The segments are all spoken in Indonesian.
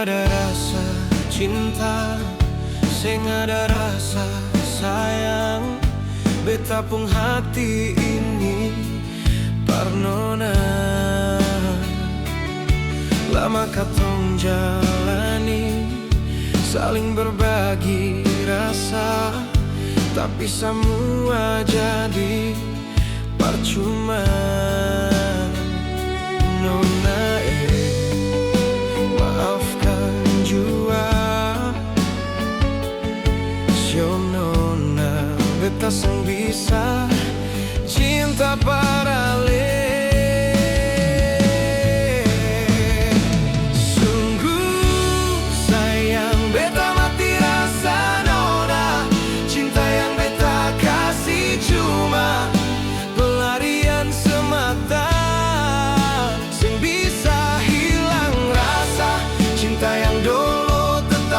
ada rasa cinta, sing ada rasa sayang. Beta pung hati ini parnona. Lama katong jalani, saling berbagi rasa, tapi semua jadi percuma. Nona, maafkan jua. Sio nona, beta sang bisa cinta para le.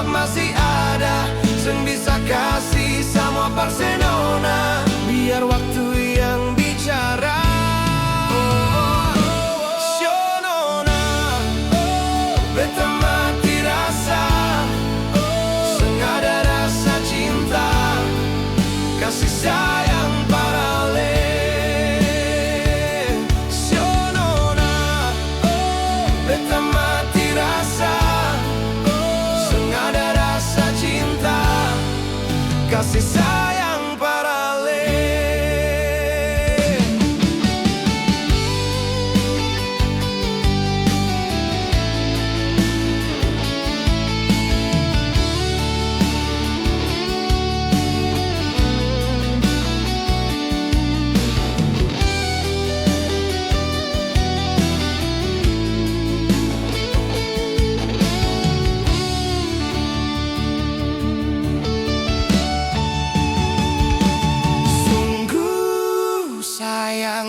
Masih ada, sing bisa kasih sama Barcelona. Biar waktu yang bicara. Sionona, beta mati rasa, sing ada rasa cinta, kasih sayang parale. Sionona, beta mati rasa, kasih sayang parale.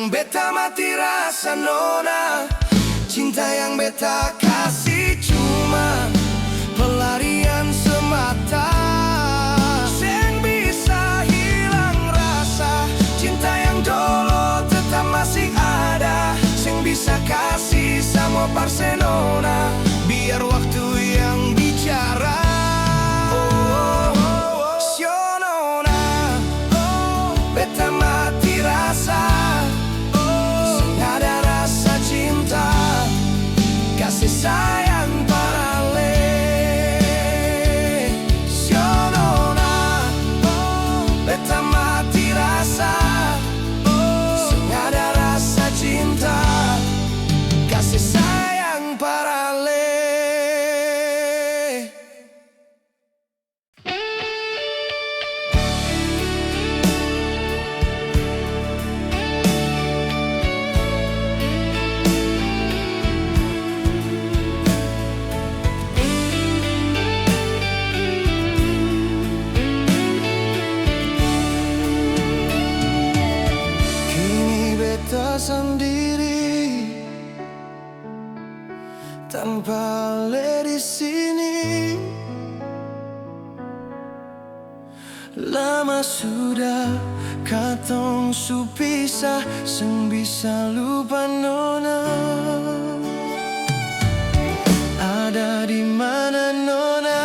Beta mati rasa nona, cinta yang beta kasih cuma pelarian semata, sing bisa hilang rasa. Cinta yang dulu tetap masih ada, sing bisa kasih sama Barcelona. Biar waktu yang bicara. Sionona, beta mati rasa, kasih sayang parale. Sionona, beta mati rasa, sing ada rasa cinta, kasih sayang parale. Sendiri tanpa le di sini, lama sudah katong su pisah, seng bisa lupa nona. Ada di mana nona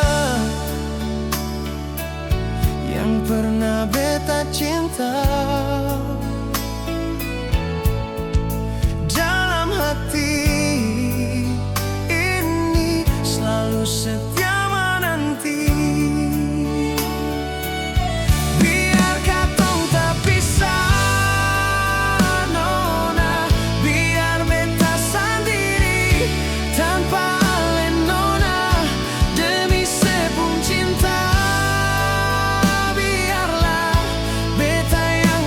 yang pernah beta cinta? Hati ini selalu setia menanti. Biar katong tak pisah nona, biar beta sendiri tanpa ale nona, demi sepung cinta. Biarlah beta yang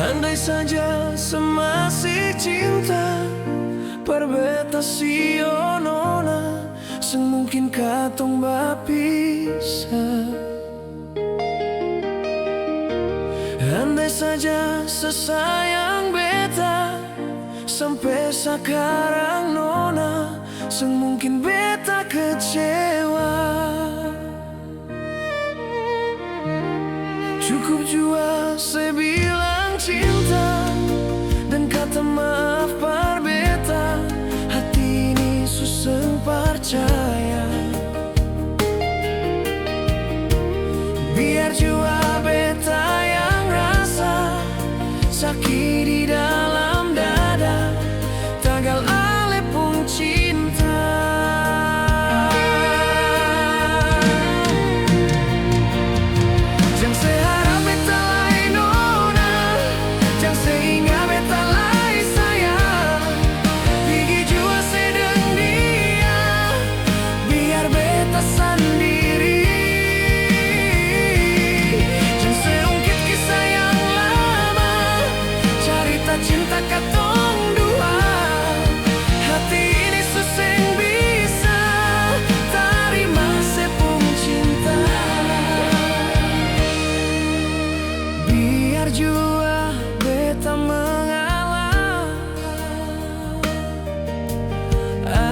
Andai saja semasih cinta perbeta sionona semungkin katong bapisah. Andai saja sesayang beta sampai sekarang nona semungkin beta kecewa. Cukup jua sebilang cinta dan kata maaf par beta, hati ini susah percaya. Biar jua beta yang rasa sakit di dalam dada, tagal ale pun cinta. Jang seharap beta lain nona, jang sehingga beta lain sayang. Pigi jua sedang dia, biar beta sendiri. Jang seungkit kisah yang lama, cerita cinta katong dua. Hati ini susah bisa terima sepung cinta. Biar jua beta mengalah,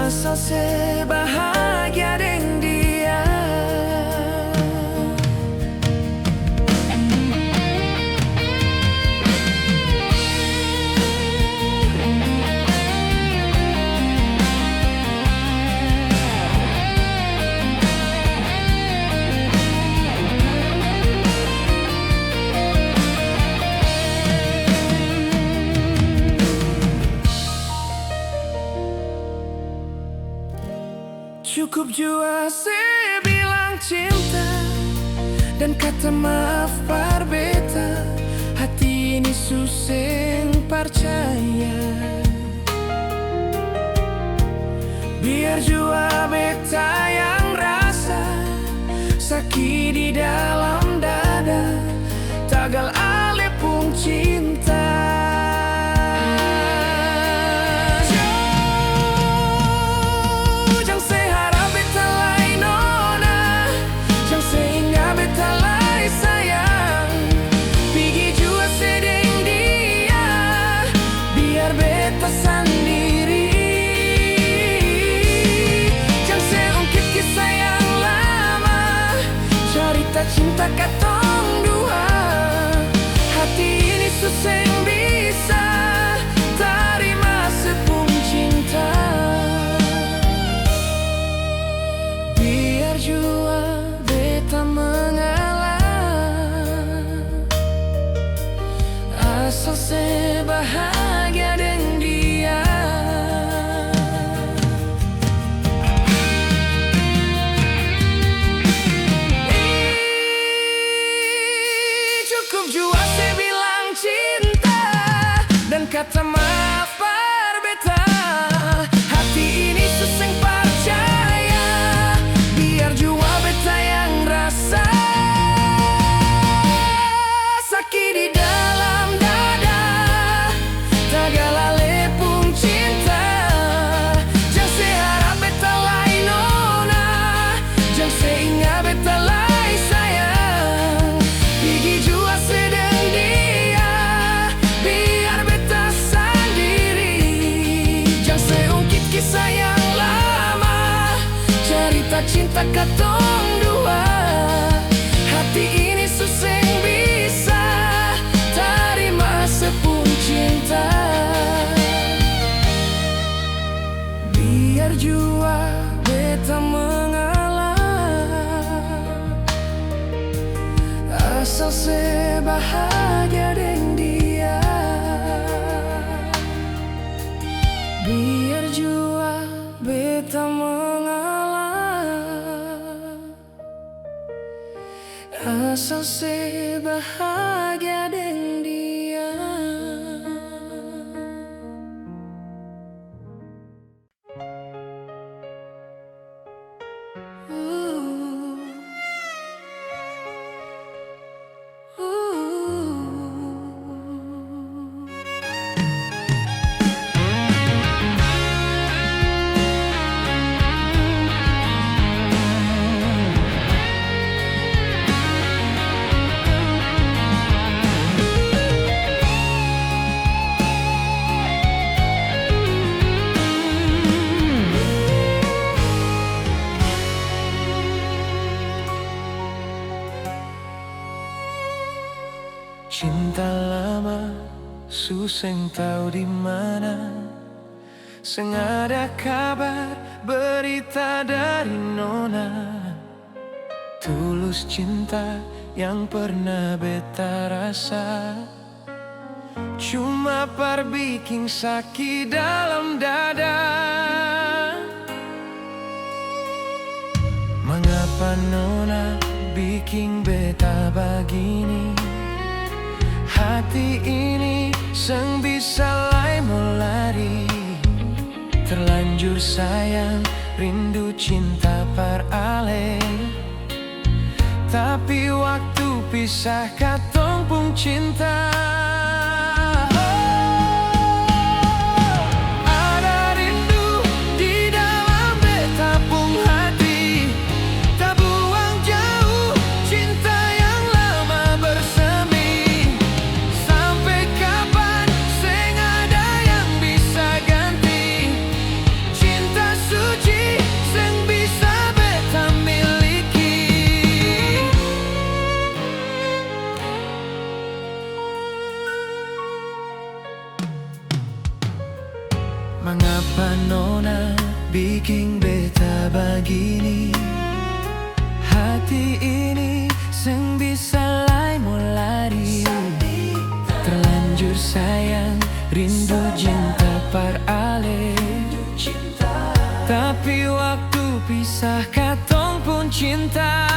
asal sebahagia dengan dia. Cukup jua sebilang cinta dan kata maaf par beta, hati ini susah percaya. Biar jua beta yang rasa sakit di dalam dada, tagal ale pun cinta. Cinta katong dua, hati ini susah bisa terima sepung cinta. Biar jua beta mengalah, asal sebahagia dengan dia. Cukup jua sebilang cinta dan kata maaf par beta, hati ini susah percaya. Biar jua beta yang rasa sakit di dalam dada, tagal ale pun cinta. Jang seharap beta lain nona, jang sehingga beta lain sayang. Pigi jua sedang dia, biar beta sendiri. Jang seungkit kisah yang lama, cerita cinta katong dua. Hati ini susah bisa terima sepung cinta. Biar jua beta mengalah, asal sebahagia dengan dia. Biar jua beta mengalah, suseng tahu di mana. Seng ada kabar berita dari nona. Tulus cinta yang pernah beta rasa cuma bikin sakit dalam dada. Mengapa nona bikin beta begini? Hati ini seng bisa lai mau lari. Terlanjur sayang, rindu cinta ale. Tapi waktu pisah katong pun cinta. Ada rindu di dalam beta pung hati. Tak buang jauh cinta yang lama bersemi. Sampai kapan seng ada yang bisa ganti. Cinta suci seng bisa beta miliki. Mengapa nona bikin beta begini? Hati ini seng bisa lai mau lari. Terlanjur sayang, rindu cinta ale. Tapi waktu pisah katong pun cinta.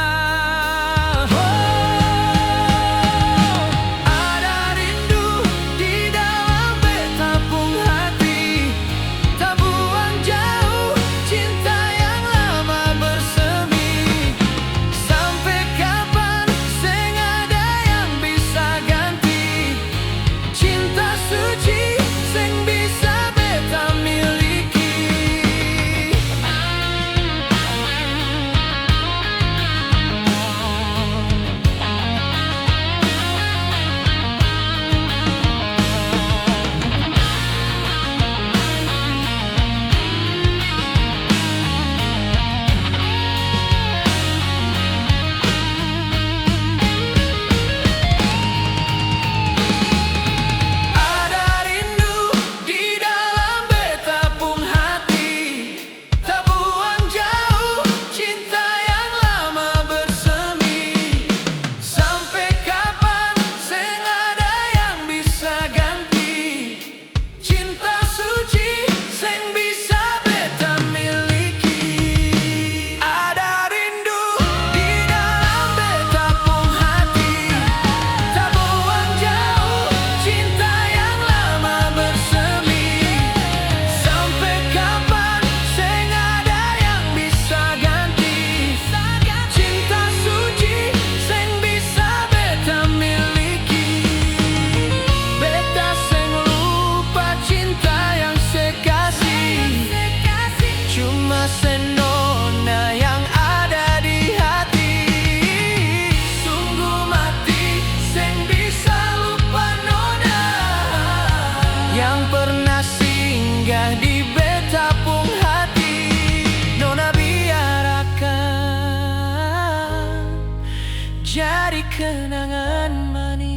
Jadi kenangan manis.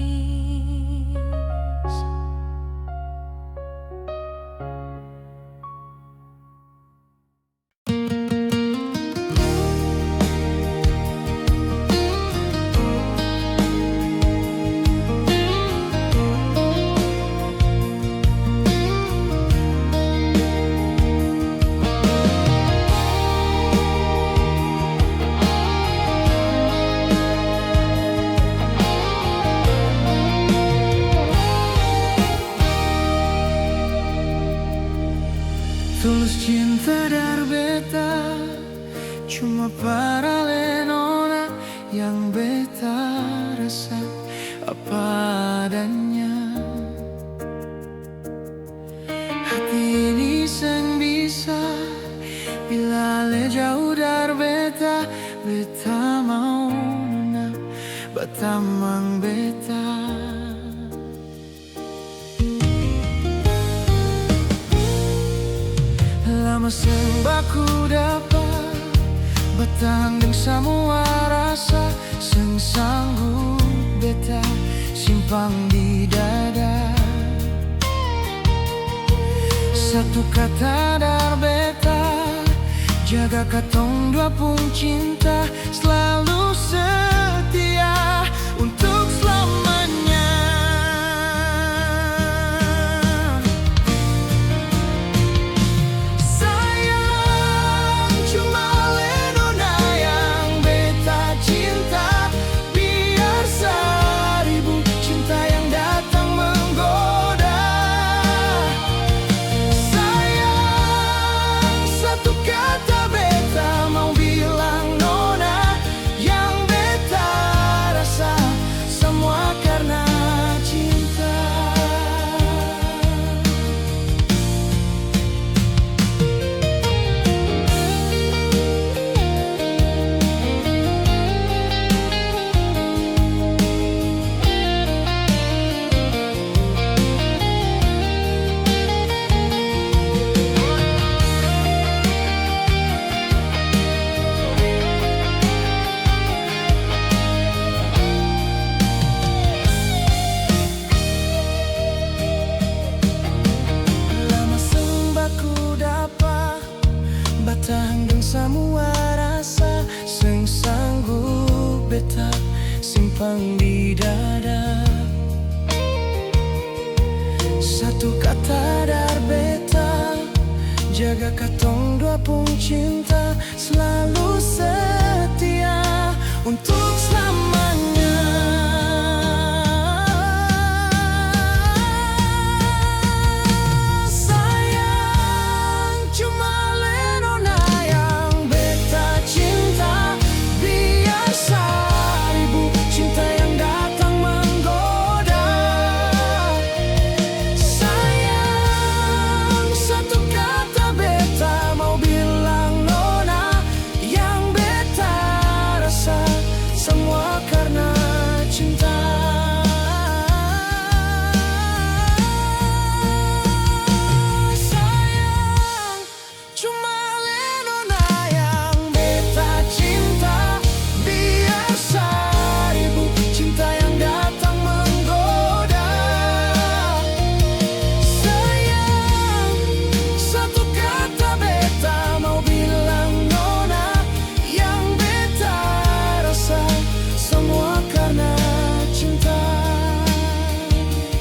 Tulus cinta dari beta cuma para lenona yang beta rasa apa adanya. Hati ini seng bisa bila le jauh dari beta. Beta mau nona batamang beta. Lama seng baku dapat batang dengan semua rasa. Seng sanggup beta simpang di dada. Satu kata dar beta, jaga katong dua pun cinta, selalu setia untuk selamanya. Sayang, cuma lenona yang beta cinta, biar seribu cinta yang datang menggoda. Sayang, satu kata beta mau bilang nona, yang beta rasa semua karena cinta. Lama sembaku dapat batang dan semua rasa, sing sanggup beta simpang di dada. Satu kata dar beta, jaga katong dua pun cinta, selalu setia untuk selamanya. Sayang, cuma lenona yang beta cinta, biar seribu cinta yang datang menggoda. Sayang, satu kata beta mau bilang nona, yang beta rasa semua karena cinta. Sayang, cuma lenona yang beta cinta, biar seribu cinta yang datang menggoda. Sayang, satu kata beta mau bilang nona, yang beta rasa semua karena cinta.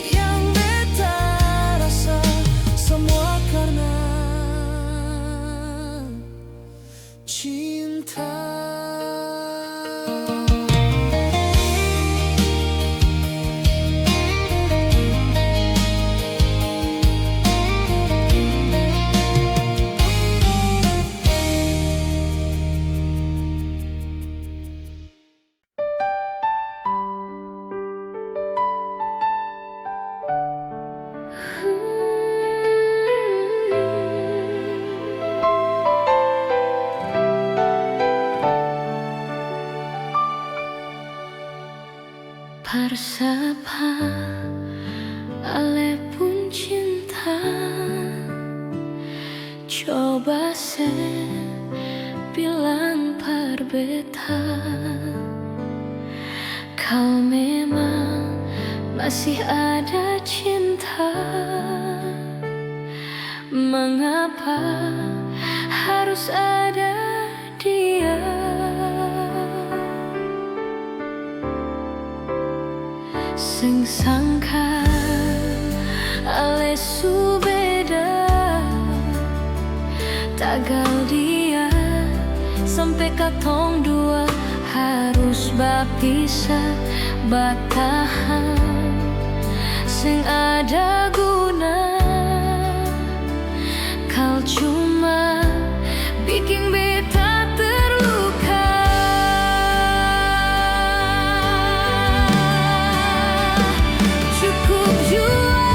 Yang beta rasa semua karena cinta. Parsapa ale pun cinta, coba se bilang par beta, kau memang masih ada cinta. Mengapa harus ada dia? Sing sangka ale su beda, tagal dia sampai katong dua harus berpisah, batahan sing ada guna. Kau cuma bikin beta terluka. Cukup jua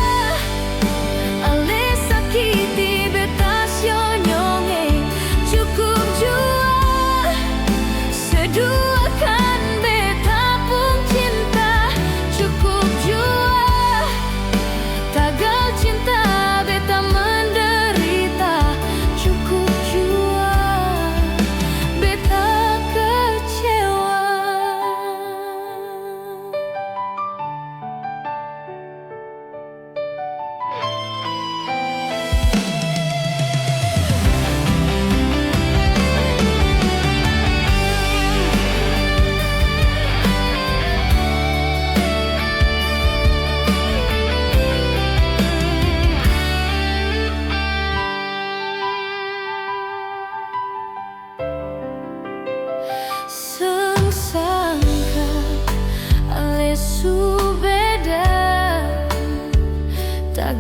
ale sakiti beta sionyonge, cukup jua seduakan beta pun cinta, cukup jua tak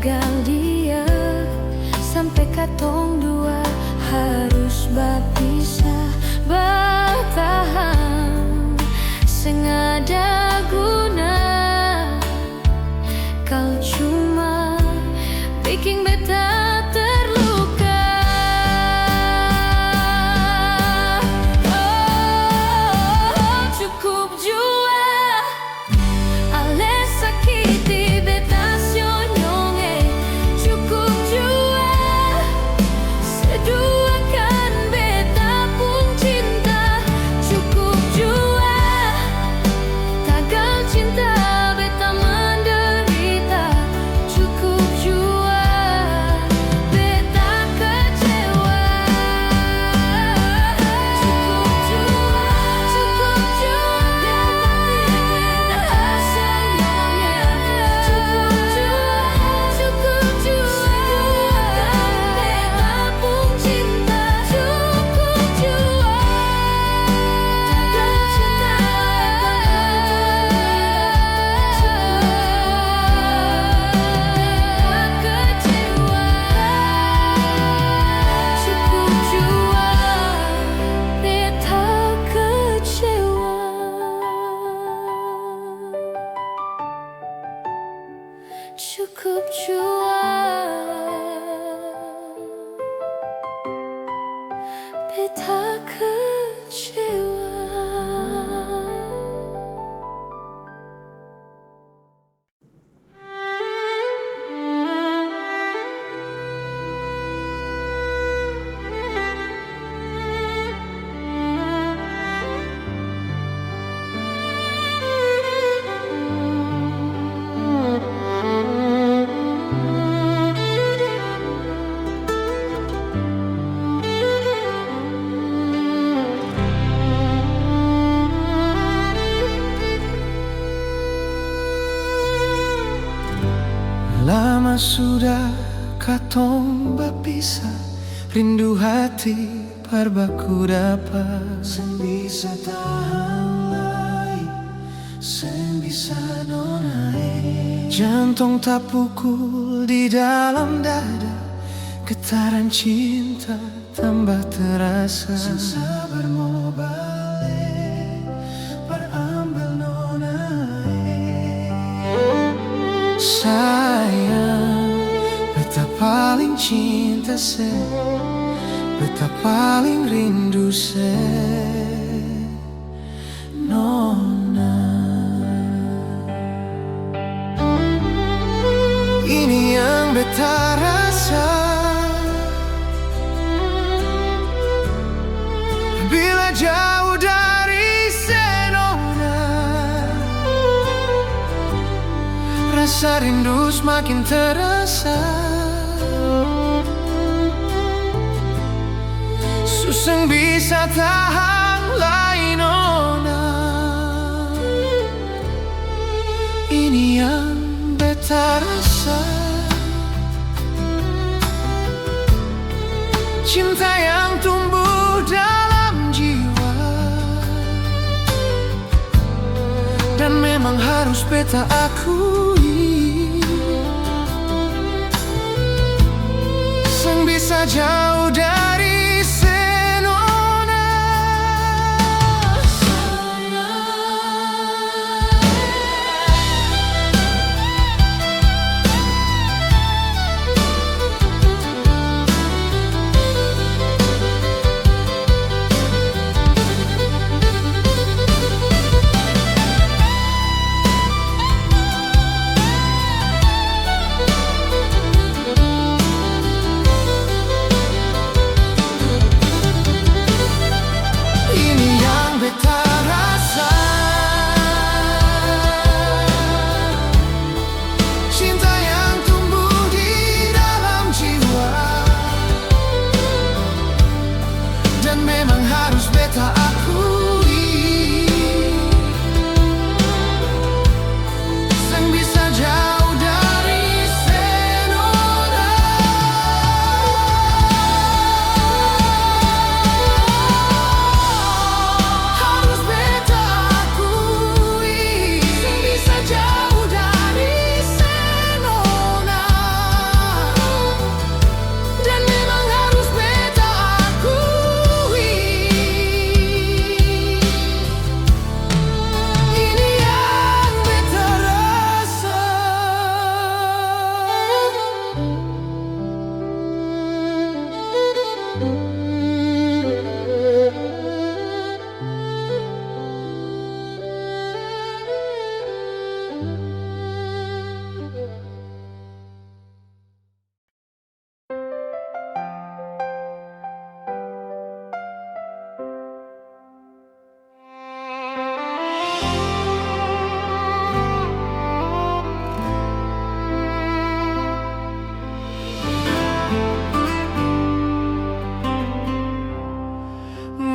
gagal dia, sampai katong dua harus berpisah. Bertahan sengada guna, kau cuma bikin beta terluka. Oh, cukup jua ale sakiti beta sionyonge. Cukup jua seduakan beta pun cinta. Cukup jua tagal cinta beta menderita. Cukup jua beta kecewa. Cukup jua, cukup jua beta sayangnya. Cukup jua, cukup jua beta pun cinta. Cukup jua tagal cinta kecewa. Cukup jua beta kecewa. Cukup jua beta kecewa. Lama sudah katong berpisah, rindu hati perbaku dapat. Sen bisa tahan lagi, sen bisa nonai. Jantung tak pukul di dalam dada, getaran cinta tambah terasa. Sen sabar mau balik, berambil nonai. Sayang, beta paling cinta se, beta paling rindu se, nona. Ini yang beta rasa bila jauh dari senona. Rasa rindu semakin terasa, susah bisa tahan lain nona. Ini yang beta rasa, cinta yang tumbuh dalam jiwa, dan memang harus beta akui. Sang bisa jauh dari senona.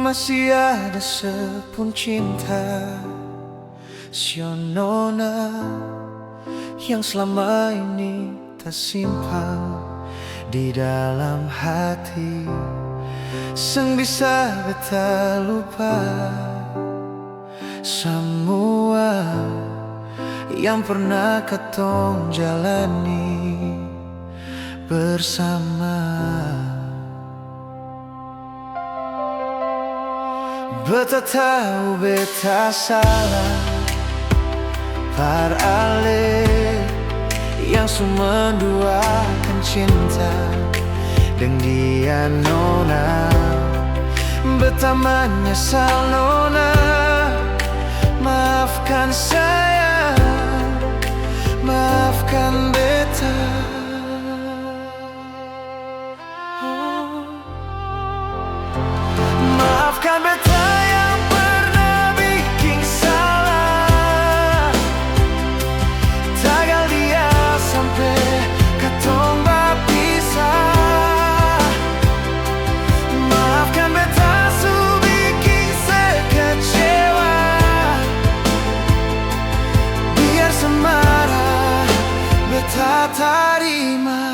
masih ada sepun cinta Sionona yang selama ini tersimpan di dalam hati. Seng bisa beta lupa semua yang pernah ketong jalani bersama. Beta tahu beta salah par ale yang semua menduakan cinta dengan dia nona. Beta menyesal nona, maafkan saya, maafkan beta. Maafkan beta yang pernah bikin salah, tagal dia sampai katong berpisah. Maafkan beta su bikin sekecewa, biar semarah beta terima.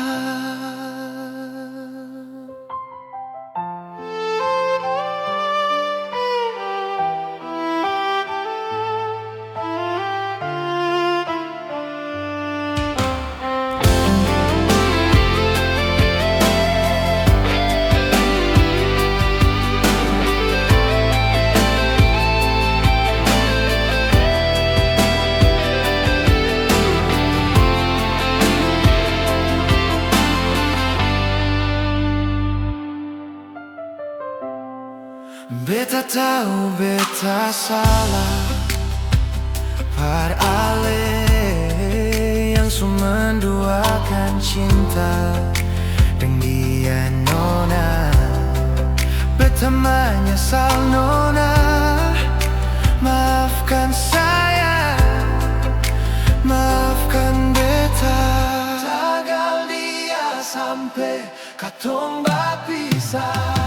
Beta tahu beta salah par ale yang semua menduakan cinta dengan dia nona. Beta menyesal nona, maafkan saya, maafkan beta. Tagal dia sampai katong berpisah.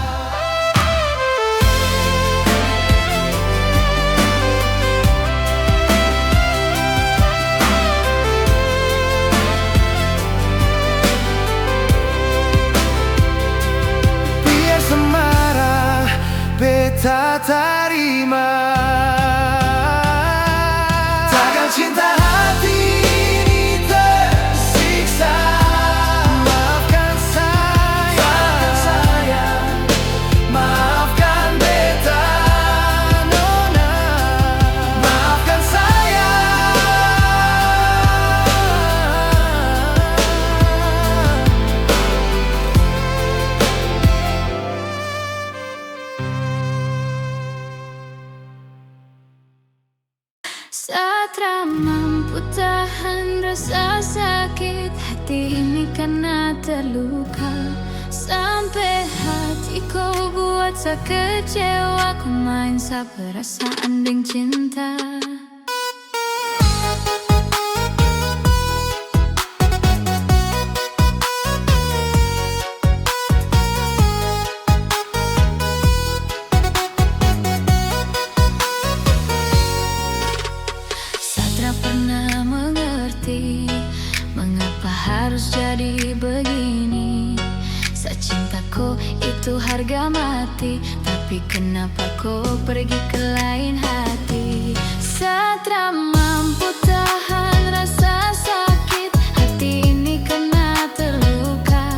Beta terima. Tagal cinta hati ini tersiksa. Maafkan saya, maafkan beta nona. Maafkan saya. Saat mampu tahan rasa sakit hati ini karena terluka. Sampai hati kau buat saya kecewa. Kau main sa perasaan dengan cinta. Pernah mengerti mengapa harus jadi begini. Cintaku itu harga mati, tapi kenapa kau pergi ke lain hati? Saat mampu tahan rasa sakit hati ini kena terluka.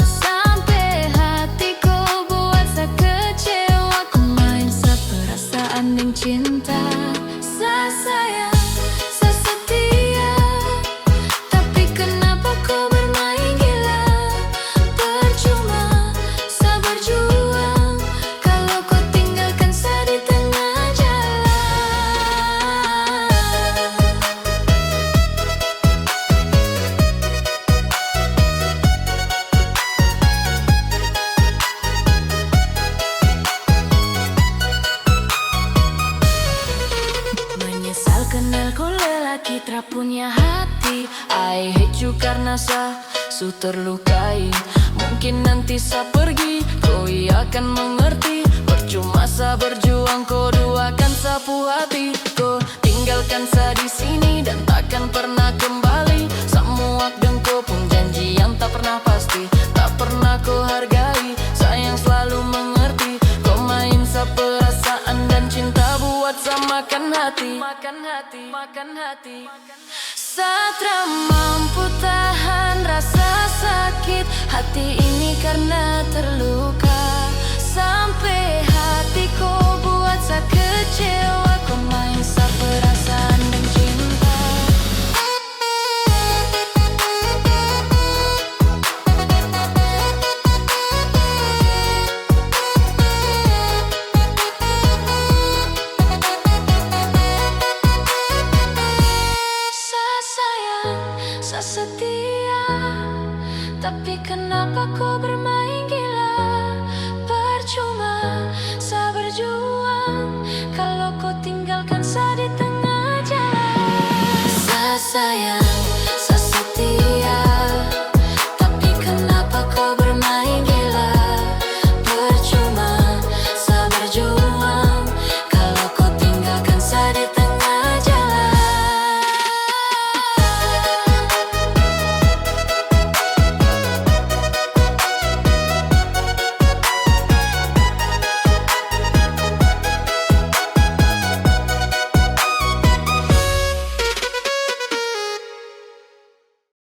Sampai hati kau buat saya kecewa. Kau main sa perasaan dengan cinta. Sayang kenal kau lelaki tak punya hati. I hate you karena su terlukai. Mungkin nanti saya pergi, kau akan mengerti. Percuma saya berjuang, kau duakan sapu hati. Kau tinggalkan saya di sini dan takkan pernah kembali. Semua dan kau pun janji yang tak pernah pasti, tak pernah kau hargai. Sayang selalu mengerti, kau main sa perasaan dan cinta buat saya makan hati. Makan hati. Satra mampu tahan rasa sakit hati ini karena terluka. Sampai hatiku buat saya kecewa, kau main sa perasaan dan cinta. Saya setia, tapi kenapa kau bermain gila? Percuma saya berjuang kalau kau tinggalkan saya di tengah jalan. Saya